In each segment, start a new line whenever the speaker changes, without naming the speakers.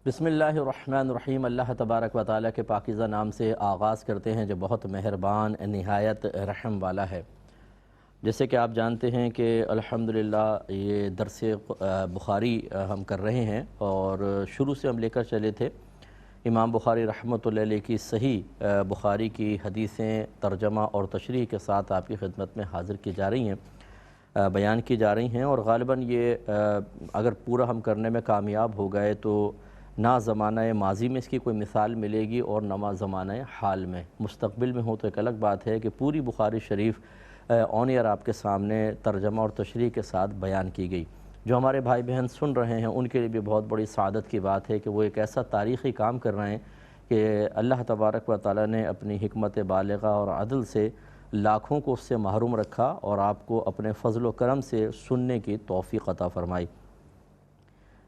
بسم اللہ الرحمن الرحیم۔ اللہ تبارک و تعالیٰ کے پاکیزہ نام سے آغاز کرتے ہیں جو بہت مہربان نہایت رحم والا ہے۔ جیسے کہ آپ جانتے ہیں کہ الحمدللہ یہ درس بخاری ہم کر رہے ہیں اور شروع سے ہم لے کر چلے تھے امام بخاری رحمۃ اللہ علیہ کی صحیح بخاری کی حدیثیں ترجمہ اور تشریح کے ساتھ آپ کی خدمت میں حاضر کی جا رہی ہیں، بیان کی جا رہی ہیں، اور غالباً یہ اگر پورا ہم کرنے میں کامیاب ہو گئے تو نہ زمانہ ماضی میں اس کی کوئی مثال ملے گی اور نہ زمانہ حال میں، مستقبل میں ہو تو ایک الگ بات ہے کہ پوری بخاری شریف آن ایئر آپ کے سامنے ترجمہ اور تشریح کے ساتھ بیان کی گئی۔ جو ہمارے بھائی بہن سن رہے ہیں ان کے لیے بھی بہت بڑی سعادت کی بات ہے کہ وہ ایک ایسا تاریخی کام کر رہے ہیں کہ اللہ تبارک و تعالیٰ نے اپنی حکمت بالغہ اور عدل سے لاکھوں کو اس سے محروم رکھا اور آپ کو اپنے فضل و کرم سے سننے کی توفیق عطا فرمائی۔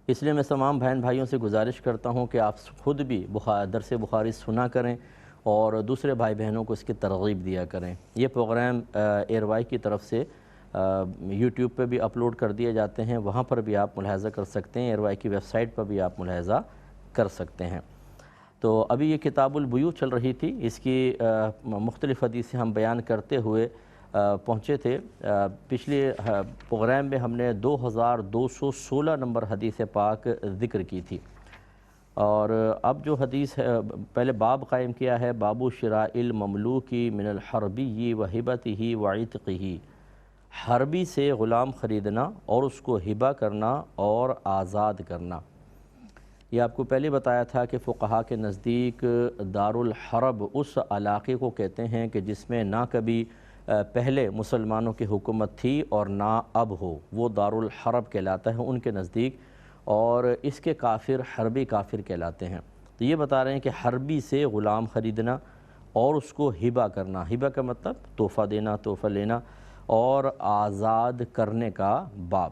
اس لیے میں تمام بہن بھائیوں سے گزارش کرتا ہوں کہ آپ خود بھی درس بخاری سنا کریں اور دوسرے بھائی بہنوں کو اس کی ترغیب دیا کریں۔ یہ پروگرام ARY کی طرف سے یوٹیوب پہ بھی اپلوڈ کر دیے جاتے ہیں، وہاں پر بھی آپ ملاحظہ کر سکتے ہیں، ARY کی ویب سائٹ پر بھی آپ ملاحظہ کر سکتے ہیں۔ تو ابھی یہ کتاب البیوع چل رہی تھی، اس کی مختلف حدیثیں ہم بیان کرتے ہوئے پہنچے تھے۔ پچھلے پروگرام میں ہم نے 2216 نمبر حدیث پاک ذکر کی تھی، اور اب جو حدیث ہے پہلے باب قائم کیا ہے، باب شراء المملوکی من الحربی و ہبتہ و عتقہ، حربی سے غلام خریدنا اور اس کو ہبہ کرنا اور آزاد کرنا۔ یہ آپ کو پہلے بتایا تھا کہ فقہا کے نزدیک دار الحرب اس علاقے کو کہتے ہیں کہ جس میں نہ کبھی پہلے مسلمانوں کی حکومت تھی اور نہ اب ہو، وہ دار الحرب کہلاتا ہے ان کے نزدیک، اور اس کے کافر حربی کافر کہلاتے ہیں۔ تو یہ بتا رہے ہیں کہ حربی سے غلام خریدنا اور اس کو ہبہ کرنا، ہبہ کا مطلب تحفہ دینا، تحفہ لینا، اور آزاد کرنے کا باب۔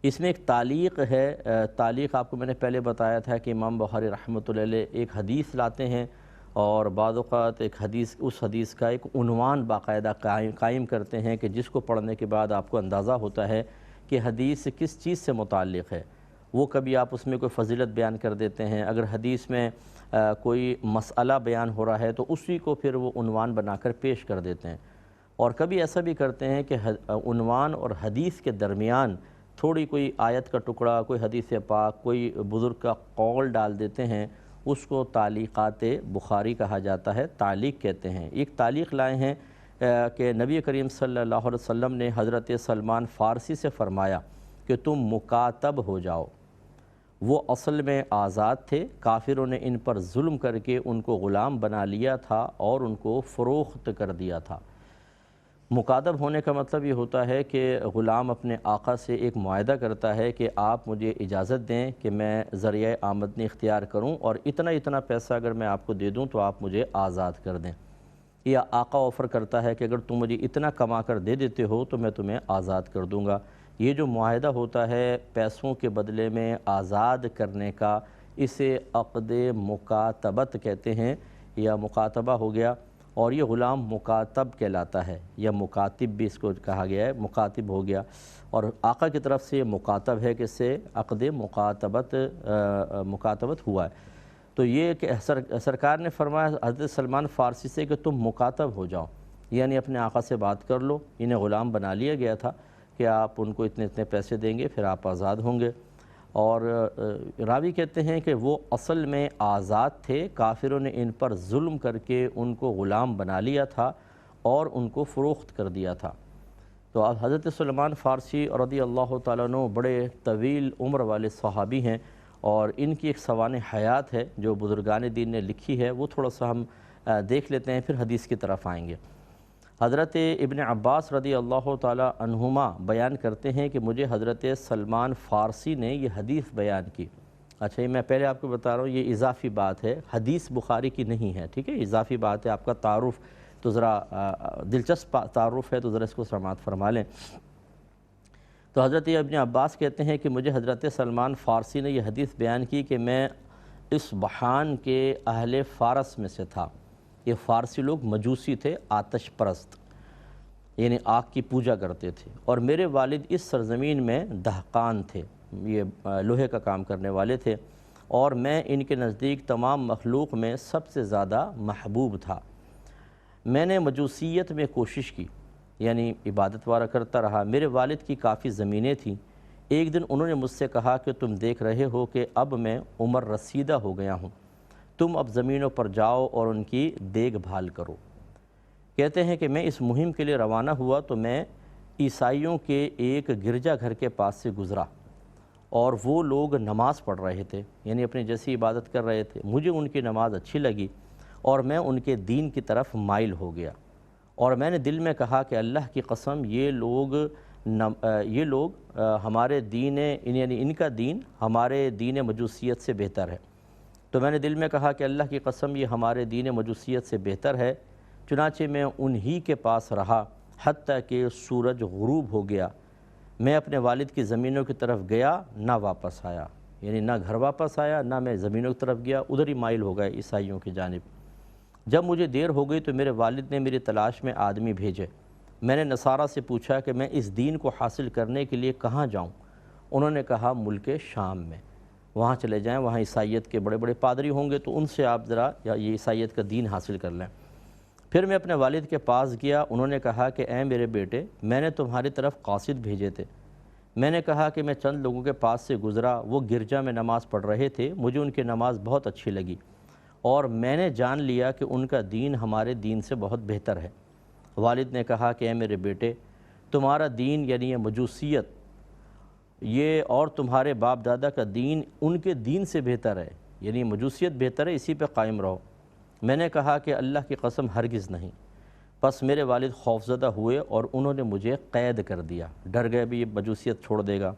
اس میں ایک تعلیق ہے، تعلیق آپ کو میں نے پہلے بتایا تھا کہ امام بخاری رحمۃ اللہ علیہ ایک حدیث لاتے ہیں اور بعض اوقات ایک حدیث، اس حدیث کا ایک عنوان باقاعدہ قائم کرتے ہیں کہ جس کو پڑھنے کے بعد آپ کو اندازہ ہوتا ہے کہ حدیث کس چیز سے متعلق ہے۔ وہ کبھی آپ اس میں کوئی فضیلت بیان کر دیتے ہیں، اگر حدیث میں کوئی مسئلہ بیان ہو رہا ہے تو اسی کو پھر وہ عنوان بنا کر پیش کر دیتے ہیں، اور کبھی ایسا بھی کرتے ہیں کہ عنوان اور حدیث کے درمیان تھوڑی کوئی آیت کا ٹکڑا، کوئی حدیث پاک، کوئی بزرگ کا قول ڈال دیتے ہیں، اس کو تعلیقات بخاری کہا جاتا ہے، تعلیق کہتے ہیں۔ ایک تعلیق لائے ہیں کہ نبی کریم صلی اللہ علیہ وسلم نے حضرت سلمان فارسی سے فرمایا کہ تم مکاتب ہو جاؤ۔ وہ اصل میں آزاد تھے، کافروں نے ان پر ظلم کر کے ان کو غلام بنا لیا تھا اور ان کو فروخت کر دیا تھا۔ مکاتب ہونے کا مطلب یہ ہوتا ہے کہ غلام اپنے آقا سے ایک معاہدہ کرتا ہے کہ آپ مجھے اجازت دیں کہ میں ذریعہ آمدنی اختیار کروں، اور اتنا پیسہ اگر میں آپ کو دے دوں تو آپ مجھے آزاد کر دیں، یا آقا آفر کرتا ہے کہ اگر تم مجھے اتنا کما کر دے دیتے ہو تو میں تمہیں آزاد کر دوں گا۔ یہ جو معاہدہ ہوتا ہے پیسوں کے بدلے میں آزاد کرنے کا، اسے عقد مکاتبت کہتے ہیں، یا مکاتبہ ہو گیا، اور یہ غلام مکاتب کہلاتا ہے، یا مکاتب بھی اس کو کہا گیا ہے، مکاتب ہو گیا، اور آقا کی طرف سے مکاتب ہے کہ اس سے عقد مکاتبت ہوا ہے۔ تو یہ کہ سرکار نے فرمایا حضرت سلمان فارسی سے کہ تم مکاتب ہو جاؤ، یعنی اپنے آقا سے بات کر لو، انہیں غلام بنا لیا گیا تھا کہ آپ ان کو اتنے پیسے دیں گے پھر آپ آزاد ہوں گے۔ اور راوی کہتے ہیں کہ وہ اصل میں آزاد تھے، کافروں نے ان پر ظلم کر کے ان کو غلام بنا لیا تھا اور ان کو فروخت کر دیا تھا۔ تو اب حضرت سلمان فارسی رضی اللہ تعالیٰ عنہ بڑے طویل عمر والے صحابی ہیں، اور ان کی ایک سوانح حیات ہے جو بزرگان دین نے لکھی ہے، وہ تھوڑا سا ہم دیکھ لیتے ہیں، پھر حدیث کی طرف آئیں گے۔ حضرت ابن عباس رضی اللہ تعالیٰ عنہما بیان کرتے ہیں کہ مجھے حضرت سلمان فارسی نے یہ حدیث بیان کی۔ اچھا، یہ میں پہلے آپ کو بتا رہا ہوں، یہ اضافی بات ہے، حدیث بخاری کی نہیں ہے، ٹھیک ہے، اضافی بات ہے، آپ کا تعارف تو ذرا دلچسپ تعارف ہے تو ذرا اس کو سماعت فرما لیں۔ تو حضرت ابن عباس کہتے ہیں کہ مجھے حضرت سلمان فارسی نے یہ حدیث بیان کی کہ میں اصبہان کے اہل فارس میں سے تھا۔ یہ فارسی لوگ مجوسی تھے، آتش پرست، یعنی آگ کی پوجا کرتے تھے، اور میرے والد اس سرزمین میں دہقان تھے، یہ لوہے کا کام کرنے والے تھے، اور میں ان کے نزدیک تمام مخلوق میں سب سے زیادہ محبوب تھا۔ میں نے مجوسیت میں کوشش کی، یعنی عبادت وارہ کرتا رہا۔ میرے والد کی کافی زمینیں تھیں۔ ایک دن انہوں نے مجھ سے کہا کہ تم دیکھ رہے ہو کہ اب میں عمر رسیدہ ہو گیا ہوں، تم اب زمینوں پر جاؤ اور ان کی دیکھ بھال کرو۔ کہتے ہیں کہ میں اس مہم کے لیے روانہ ہوا تو میں عیسائیوں کے ایک گرجا گھر کے پاس سے گزرا اور وہ لوگ نماز پڑھ رہے تھے، یعنی اپنی جیسی عبادت کر رہے تھے۔ مجھے ان کی نماز اچھی لگی اور میں ان کے دین کی طرف مائل ہو گیا، اور میں نے دل میں کہا کہ اللہ کی قسم یہ لوگ ہمارے دین، یعنی ان کا دین ہمارے دین مجوسیت سے بہتر ہے۔ تو میں نے دل میں کہا کہ اللہ کی قسم یہ ہمارے دین مجوسیت سے بہتر ہے۔ چنانچہ میں انہی کے پاس رہا حتیٰ کہ سورج غروب ہو گیا۔ میں اپنے والد کی زمینوں کی طرف گیا، نہ واپس آیا، یعنی نہ گھر واپس آیا نہ میں زمینوں کی طرف گیا، ادھر ہی مائل ہو گئے عیسائیوں کی جانب۔ جب مجھے دیر ہو گئی تو میرے والد نے میری تلاش میں آدمی بھیجے۔ میں نے نصارہ سے پوچھا کہ میں اس دین کو حاصل کرنے کے لیے کہاں جاؤں؟ انہوں نے کہا ملک شام میں، وہاں چلے جائیں، وہاں عیسائیت کے بڑے بڑے پادری ہوں گے تو ان سے آپ ذرا یہ عیسائیت کا دین حاصل کر لیں۔ پھر میں اپنے والد کے پاس گیا۔ انہوں نے کہا کہ اے میرے بیٹے، میں نے تمہاری طرف قاصد بھیجے تھے۔ میں نے کہا کہ میں چند لوگوں کے پاس سے گزرا، وہ گرجا میں نماز پڑھ رہے تھے، مجھے ان کی نماز بہت اچھی لگی اور میں نے جان لیا کہ ان کا دین ہمارے دین سے بہت بہتر ہے۔ والد نے کہا کہ اے میرے بیٹے، تمہارا دین یعنی یہ مجوسیت یہ اور تمہارے باپ دادا کا دین ان کے دین سے بہتر ہے، یعنی مجوسیت بہتر ہے، اسی پہ قائم رہو۔ میں نے کہا کہ اللہ کی قسم ہرگز نہیں۔ پس میرے والد خوفزدہ ہوئے اور انہوں نے مجھے قید کر دیا، ڈر گئے بھی یہ مجوسیت چھوڑ دے گا۔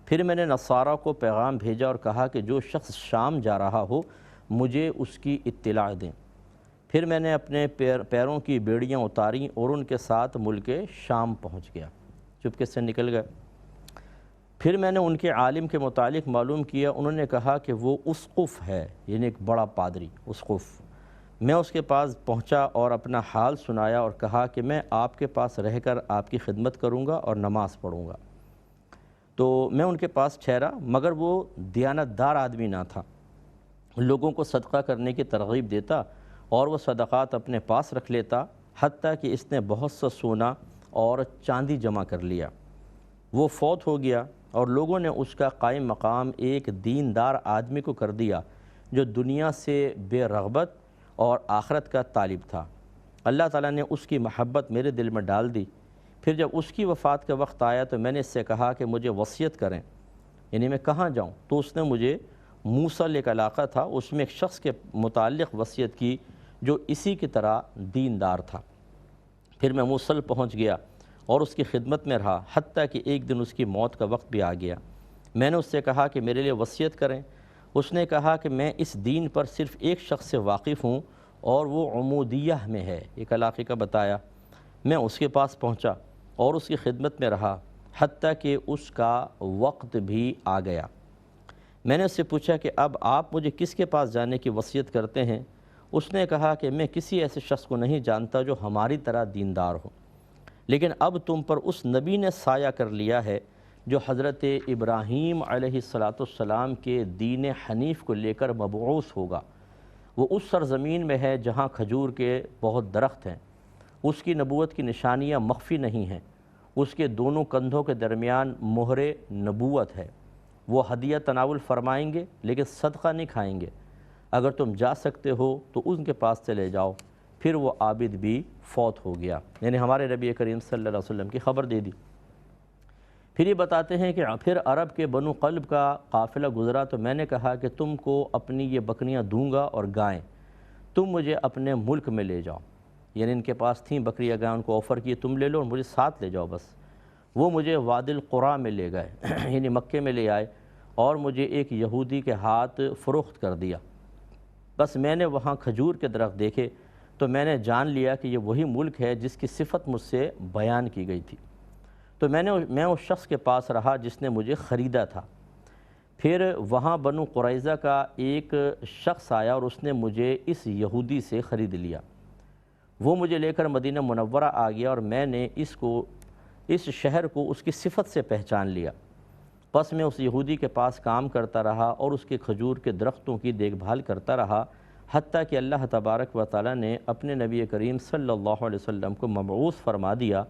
پھر میں نے نصارہ کو پیغام بھیجا اور کہا کہ جو شخص شام جا رہا ہو مجھے اس کی اطلاع دیں۔ پھر میں نے اپنے پیروں کی بیڑیاں اتاریں اور ان کے ساتھ ملک شام پہنچ گیا، چپکے سے نکل گئے۔ پھر میں نے ان کے عالم کے متعلق معلوم کیا، انہوں نے کہا کہ وہ اسقف ہے، یعنی ایک بڑا پادری اسقف۔ میں اس کے پاس پہنچا اور اپنا حال سنایا اور کہا کہ میں آپ کے پاس رہ کر آپ کی خدمت کروں گا اور نماز پڑھوں گا۔ تو میں ان کے پاس ٹھہرا، مگر وہ دیانت دار آدمی نہ تھا، لوگوں کو صدقہ کرنے کی ترغیب دیتا اور وہ صدقات اپنے پاس رکھ لیتا، حتیٰ کہ اس نے بہت سا سونا اور چاندی جمع کر لیا۔ وہ فوت ہو گیا اور لوگوں نے اس کا قائم مقام ایک دیندار آدمی کو کر دیا جو دنیا سے بے رغبت اور آخرت کا طالب تھا۔ اللہ تعالیٰ نے اس کی محبت میرے دل میں ڈال دی۔ پھر جب اس کی وفات کا وقت آیا تو میں نے اس سے کہا کہ مجھے وصیت کریں، یعنی میں کہاں جاؤں؟ تو اس نے مجھے موصل ایک علاقہ تھا، اس میں ایک شخص کے متعلق وصیت کی جو اسی کی طرح دیندار تھا۔ پھر میں موصل پہنچ گیا اور اس کی خدمت میں رہا، حتیٰ کہ ایک دن اس کی موت کا وقت بھی آ گیا۔ میں نے اس سے کہا کہ میرے لیے وصیت کریں۔ اس نے کہا کہ میں اس دین پر صرف ایک شخص سے واقف ہوں اور وہ عمودیہ میں ہے، ایک علاقے کا بتایا۔ میں اس کے پاس پہنچا اور اس کی خدمت میں رہا حتیٰ کہ اس کا وقت بھی آ گیا۔ میں نے اس سے پوچھا کہ اب آپ مجھے کس کے پاس جانے کی وصیت کرتے ہیں؟ اس نے کہا کہ میں کسی ایسے شخص کو نہیں جانتا جو ہماری طرح دیندار ہو، لیکن اب تم پر اس نبی نے سایہ کر لیا ہے جو حضرت ابراہیم علیہ السلام کے دین حنیف کو لے کر مبعوث ہوگا۔ وہ اس سرزمین میں ہے جہاں کھجور کے بہت درخت ہیں، اس کی نبوت کی نشانیاں مخفی نہیں ہیں، اس کے دونوں کندھوں کے درمیان مہر نبوت ہے۔ وہ ہدیہ تناول فرمائیں گے لیکن صدقہ نہیں کھائیں گے۔ اگر تم جا سکتے ہو تو ان کے پاس چلے جاؤ۔ پھر وہ عابد بھی فوت ہو گیا، یعنی ہمارے نبی کریم صلی اللہ علیہ وسلم کی خبر دے دی۔ پھر یہ بتاتے ہیں کہ پھر عرب کے بنو قلب کا قافلہ گزرا تو میں نے کہا کہ تم کو اپنی یہ بکریاں دوں گا اور گائیں، تم مجھے اپنے ملک میں لے جاؤ، یعنی ان کے پاس تھیں بکریاں گائیں، ان کو آفر کیے تم لے لو اور مجھے ساتھ لے جاؤ بس۔ وہ مجھے وادی القریٰ میں لے گئے یعنی مکے میں لے آئے اور مجھے ایک یہودی کے ہاتھ فروخت کر دیا۔ بس میں نے وہاں کھجور کے درخت دیکھے تو میں نے جان لیا کہ یہ وہی ملک ہے جس کی صفت مجھ سے بیان کی گئی تھی۔ تو میں اس شخص کے پاس رہا جس نے مجھے خریدا تھا۔ پھر وہاں بنو قریظہ کا ایک شخص آیا اور اس نے مجھے اس یہودی سے خرید لیا۔ وہ مجھے لے کر مدینہ منورہ آ گیا اور میں نے اس شہر کو اس کی صفت سے پہچان لیا۔ پس میں اس یہودی کے پاس کام کرتا رہا اور اس کے کھجور کے درختوں کی دیکھ بھال کرتا رہا، حتیٰ کہ اللہ تبارک و تعالیٰ نے اپنے نبی کریم صلی اللہ علیہ وسلم کو مبعوث فرما دیا،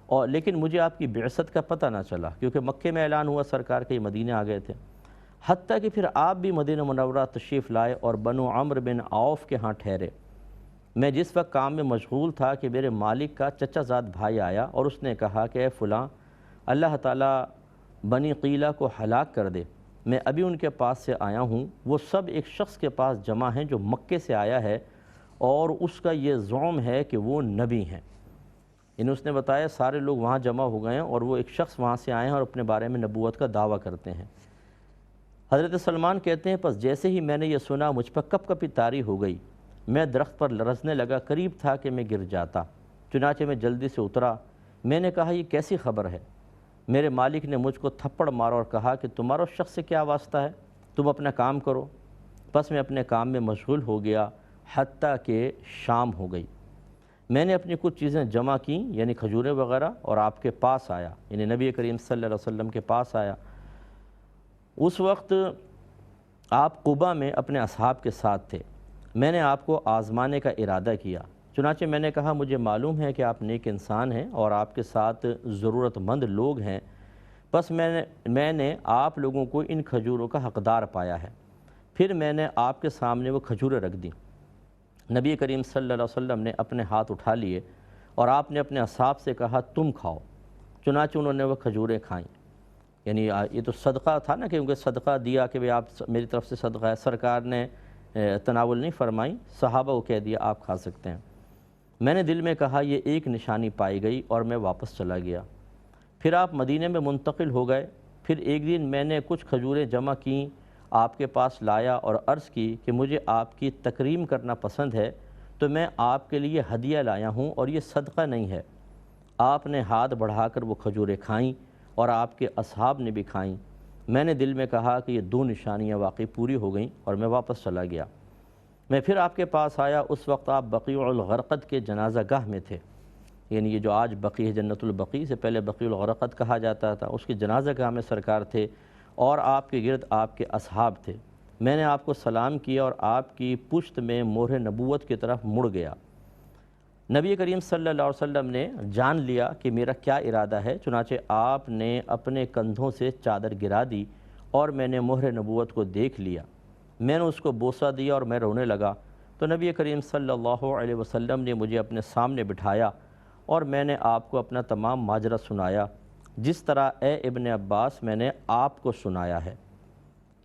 اور لیکن مجھے آپ کی بعثت کا پتہ نہ چلا، کیونکہ مکے میں اعلان ہوا سرکار کے مدینہ آ گئے تھے۔ حتیٰ کہ پھر آپ بھی مدینہ منورہ تشریف لائے اور بنو عمرو بن عوف کے ہاں ٹھہرے۔ میں جس وقت کام میں مشغول تھا کہ میرے مالک کا چچا زاد بھائی آیا اور اس نے کہا کہ اے فلاں، اللہ تعالیٰ بنی قیلہ کو ہلاک کر دے، میں ابھی ان کے پاس سے آیا ہوں، وہ سب ایک شخص کے پاس جمع ہیں جو مکے سے آیا ہے اور اس کا یہ زعم ہے کہ وہ نبی ہیں۔ اس نے بتایا سارے لوگ وہاں جمع ہو گئے ہیں اور وہ ایک شخص وہاں سے آئے ہیں اور اپنے بارے میں نبوت کا دعویٰ کرتے ہیں۔ حضرت سلمان کہتے ہیں پس جیسے ہی میں نے یہ سنا مجھ پر کپ کپی طاری ہو گئی، میں درخت پر لرزنے لگا، قریب تھا کہ میں گر جاتا، چنانچہ میں جلدی سے اترا۔ میں نے کہا یہ کیسی خبر ہے؟ میرے مالک نے مجھ کو تھپڑ مارا اور کہا کہ تمہارا اس شخص سے کیا واسطہ ہے، تم اپنا کام کرو۔ پس میں اپنے کام میں مشغول ہو گیا حتیٰ کہ شام ہو گئی۔ میں نے اپنی کچھ چیزیں جمع کیں، یعنی کھجوریں وغیرہ، اور آپ کے پاس آیا، یعنی نبی کریم صلی اللہ علیہ وسلم کے پاس آیا۔ اس وقت آپ قباء میں اپنے اصحاب کے ساتھ تھے۔ میں نے آپ کو آزمانے کا ارادہ کیا، چنانچہ میں نے کہا مجھے معلوم ہے کہ آپ نیک انسان ہیں اور آپ کے ساتھ ضرورت مند لوگ ہیں، بس میں نے آپ لوگوں کو ان کھجوروں کا حقدار پایا ہے۔ پھر میں نے آپ کے سامنے وہ کھجوریں رکھ دیں۔ نبی کریم صلی اللہ علیہ وسلم نے اپنے ہاتھ اٹھا لیے اور آپ نے اپنے اصحاب سے کہا تم کھاؤ، چنانچہ انہوں نے وہ کھجوریں کھائیں۔ یعنی یہ تو صدقہ تھا نا، کیونکہ صدقہ دیا کہ آپ میری طرف سے صدقہ ہے، سرکار نے تناول نہیں فرمائی، صحابہ کو کہہ دیا آپ کھا سکتے ہیں۔ میں نے دل میں کہا یہ ایک نشانی پائی گئی اور میں واپس چلا گیا۔ پھر آپ مدینے میں منتقل ہو گئے۔ پھر ایک دن میں نے کچھ کھجوریں جمع کیں، آپ کے پاس لایا اور عرض کی کہ مجھے آپ کی تکریم کرنا پسند ہے، تو میں آپ کے لیے ہدیہ لایا ہوں اور یہ صدقہ نہیں ہے۔ آپ نے ہاتھ بڑھا کر وہ کھجوریں کھائیں اور آپ کے اصحاب نے بھی کھائیں۔ میں نے دل میں کہا کہ یہ دو نشانیاں واقعی پوری ہو گئیں اور میں واپس چلا گیا۔ میں پھر آپ کے پاس آیا، اس وقت آپ بقیع الغرقد کے جنازہ گاہ میں تھے، یعنی یہ جو آج بقیع ہے، جنت البقیع سے پہلے بقیع الغرقد کہا جاتا تھا، اس کے جنازہ گاہ میں سرکار تھے اور آپ کے گرد آپ کے اصحاب تھے۔ میں نے آپ کو سلام کیا اور آپ کی پشت میں مہر نبوت کی طرف مڑ گیا۔ نبی کریم صلی اللہ علیہ وسلم نے جان لیا کہ میرا کیا ارادہ ہے، چنانچہ آپ نے اپنے کندھوں سے چادر گرا دی اور میں نے مہر نبوت کو دیکھ لیا۔ میں نے اس کو بوسہ دیا اور میں رونے لگا، تو نبی کریم صلی اللہ علیہ وسلم نے مجھے اپنے سامنے بٹھایا اور میں نے آپ کو اپنا تمام ماجرا سنایا، جس طرح اے ابن عباس میں نے آپ کو سنایا ہے۔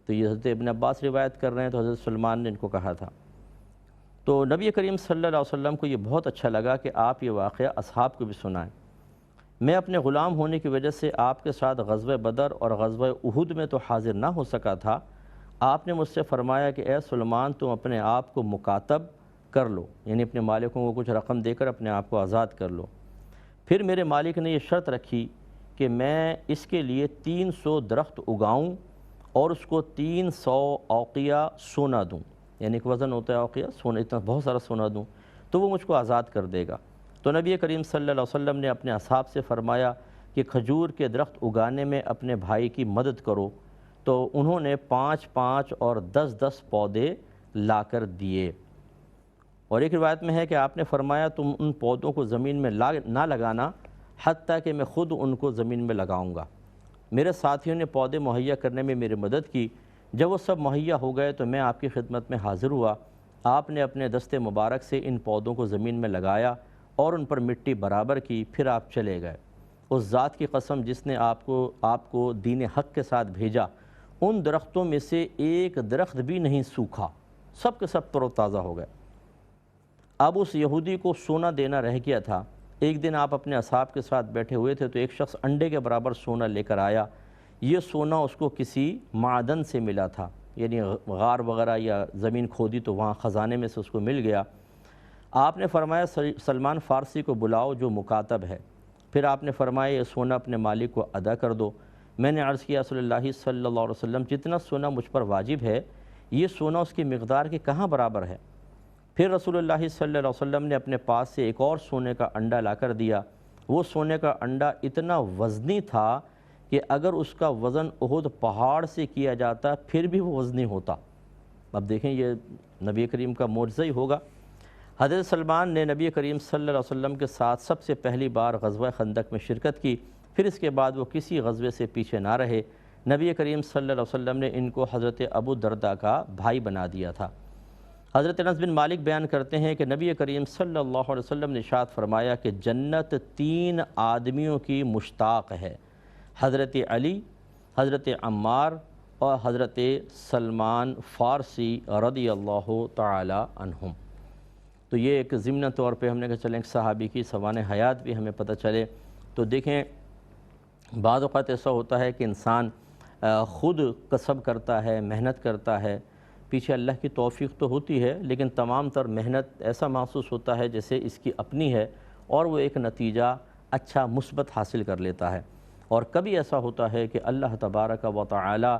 تو یہ حضرت ابن عباس روایت کر رہے ہیں، تو حضرت سلمان نے ان کو کہا تھا۔ تو نبی کریم صلی اللہ علیہ وسلم کو یہ بہت اچھا لگا کہ آپ یہ واقعہ اصحاب کو بھی سنائیں۔ میں اپنے غلام ہونے کی وجہ سے آپ کے ساتھ غزوہ بدر اور غزوہ احد میں تو حاضر نہ ہو سکا تھا۔ آپ نے مجھ سے فرمایا کہ اے سلمان تم اپنے آپ کو مکاتب کر لو، یعنی اپنے مالکوں کو کچھ رقم دے کر اپنے آپ کو آزاد کر لو۔ پھر میرے مالک نے یہ شرط رکھی کہ میں اس کے لیے 300 درخت اگاؤں اور اس کو 300 اوقیہ سونا دوں، یعنی ایک وزن ہوتا ہے اوقیہ سونا، اتنا بہت سارا سونا دوں تو وہ مجھ کو آزاد کر دے گا۔ تو نبی کریم صلی اللہ علیہ وسلم نے اپنے اصحاب سے فرمایا کہ کھجور کے درخت اگانے میں اپنے بھائی کی مدد کرو، تو انہوں نے 5 اور 10 پودے لا کر دیے۔ اور ایک روایت میں ہے کہ آپ نے فرمایا تم ان پودوں کو زمین میں نہ لگانا حتیٰ کہ میں خود ان کو زمین میں لگاؤں گا۔ میرے ساتھیوں نے پودے مہیا کرنے میں میری مدد کی۔ جب وہ سب مہیا ہو گئے تو میں آپ کی خدمت میں حاضر ہوا۔ آپ نے اپنے دست مبارک سے ان پودوں کو زمین میں لگایا اور ان پر مٹی برابر کی، پھر آپ چلے گئے۔ اس ذات کی قسم جس نے آپ کو دین حق کے ساتھ بھیجا، ان درختوں میں سے ایک درخت بھی نہیں سوکھا، سب کے سب تر و تازہ ہو گئے۔ اب اس یہودی کو سونا دینا رہ گیا تھا۔ ایک دن آپ اپنے اصحاب کے ساتھ بیٹھے ہوئے تھے تو ایک شخص انڈے کے برابر سونا لے کر آیا۔ یہ سونا اس کو کسی معدن سے ملا تھا، یعنی غار وغیرہ یا زمین کھودی تو وہاں خزانے میں سے اس کو مل گیا۔ آپ نے فرمایا سلمان فارسی کو بلاؤ جو مکاتب ہے۔ پھر آپ نے فرمایا یہ سونا اپنے مالک کو ادا کر دو۔ میں نے عرض کیا صلی اللہ صلی اللہ علیہ وسلم جتنا سونا مجھ پر واجب ہے، یہ سونا اس کی مقدار کے کہاں برابر ہے؟ پھر رسول اللہ صلی اللہ علیہ وسلم نے اپنے پاس سے ایک اور سونے کا انڈا لا کر دیا۔ وہ سونے کا انڈا اتنا وزنی تھا کہ اگر اس کا وزن احد پہاڑ سے کیا جاتا پھر بھی وہ وزنی ہوتا۔ اب دیکھیں یہ نبی کریم کا معجزہ ہی ہوگا۔ حضرت سلمان نے نبی کریم صلی اللہ علیہ وسلم کے ساتھ سب سے پہلی بار غزوہ خندق میں شرکت کی، پھر اس کے بعد وہ کسی غزوے سے پیچھے نہ رہے۔ نبی کریم صلی اللہ علیہ وسلم نے ان کو حضرت ابو درداء کا بھائی بنا دیا تھا۔ حضرت انس بن مالک بیان کرتے ہیں کہ نبی کریم صلی اللہ علیہ وسلم نے ارشاد فرمایا کہ جنت 3 آدمیوں کی مشتاق ہے، حضرت علی، حضرت عمار اور حضرت سلمان فارسی رضی اللہ تعالی عنہم۔ تو یہ ایک ضمنی طور پہ ہم نے کہا چلیں ایک صحابی کی سوانح حیات بھی ہمیں پتہ چلے۔ تو دیکھیں بعض اوقات ایسا ہوتا ہے کہ انسان خود کسب کرتا ہے، محنت کرتا ہے، پیچھے اللہ کی توفیق تو ہوتی ہے، لیکن تمام تر محنت ایسا محسوس ہوتا ہے جیسے اس کی اپنی ہے، اور وہ ایک نتیجہ اچھا مثبت حاصل کر لیتا ہے۔ اور کبھی ایسا ہوتا ہے کہ اللہ تبارک و تعالی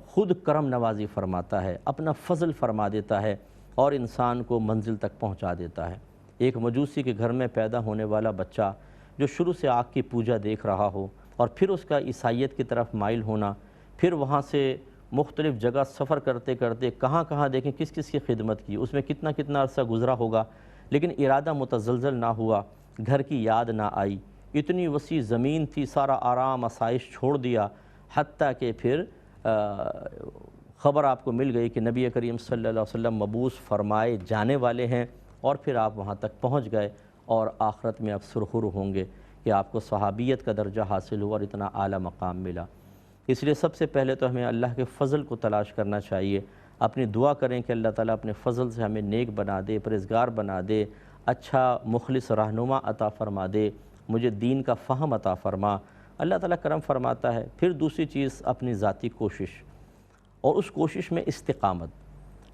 خود کرم نوازی فرماتا ہے، اپنا فضل فرما دیتا ہے اور انسان کو منزل تک پہنچا دیتا ہے۔ ایک مجوسی کے گھر میں پیدا ہونے والا بچہ جو شروع سے آگ کی پوجا دیکھ رہا ہو اور پھر اس کا عیسائیت کی طرف مائل ہونا، پھر وہاں سے مختلف جگہ سفر کرتے کرتے کہاں کہاں دیکھیں کس کس کی خدمت کی، اس میں کتنا کتنا عرصہ گزرا ہوگا، لیکن ارادہ متزلزل نہ ہوا، گھر کی یاد نہ آئی، اتنی وسیع زمین تھی، سارا آرام آسائش چھوڑ دیا، حتیٰ کہ پھر خبر آپ کو مل گئی کہ نبی کریم صلی اللہ علیہ وسلم مبعوث فرمائے جانے والے ہیں، اور پھر آپ وہاں تک پہنچ گئے اور آخرت میں آپ سرخرو ہوں گے کہ آپ کو صحابیت کا درجہ حاصل ہوا اور اتنا اعلیٰ مقام ملا۔ اس لیے سب سے پہلے تو ہمیں اللہ کے فضل کو تلاش کرنا چاہیے، اپنی دعا کریں کہ اللہ تعالیٰ اپنے فضل سے ہمیں نیک بنا دے، پرہیزگار بنا دے، اچھا مخلص رہنما عطا فرما دے، مجھے دین کا فہم عطا فرما۔ اللہ تعالیٰ کرم فرماتا ہے۔ پھر دوسری چیز اپنی ذاتی کوشش، اور اس کوشش میں استقامت،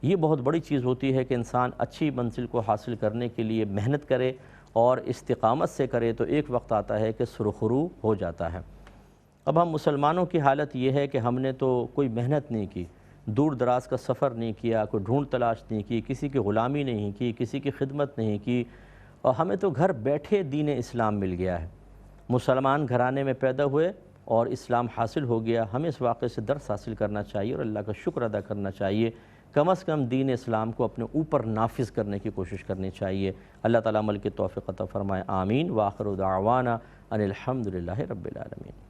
یہ بہت بڑی چیز ہوتی ہے کہ انسان اچھی منزل کو حاصل کرنے کے لیے محنت کرے اور استقامت سے کرے تو ایک وقت آتا ہے کہ سرخرو ہو جاتا ہے۔ اب ہم مسلمانوں کی حالت یہ ہے کہ ہم نے تو کوئی محنت نہیں کی، دور دراز کا سفر نہیں کیا، کوئی ڈھونڈ تلاش نہیں کی، کسی کی غلامی نہیں کی، کسی کی خدمت نہیں کی، اور ہمیں تو گھر بیٹھے دین اسلام مل گیا ہے، مسلمان گھرانے میں پیدا ہوئے اور اسلام حاصل ہو گیا۔ ہمیں اس واقعے سے درس حاصل کرنا چاہیے اور اللہ کا شکر ادا کرنا چاہیے، کم از کم دین اسلام کو اپنے اوپر نافذ کرنے کی کوشش کرنی چاہیے۔ اللہ تعالیٰ عمل کی توفیق عطا فرمائے، آمین۔ وآخر دعوانا ان الحمد للہ رب العالمین۔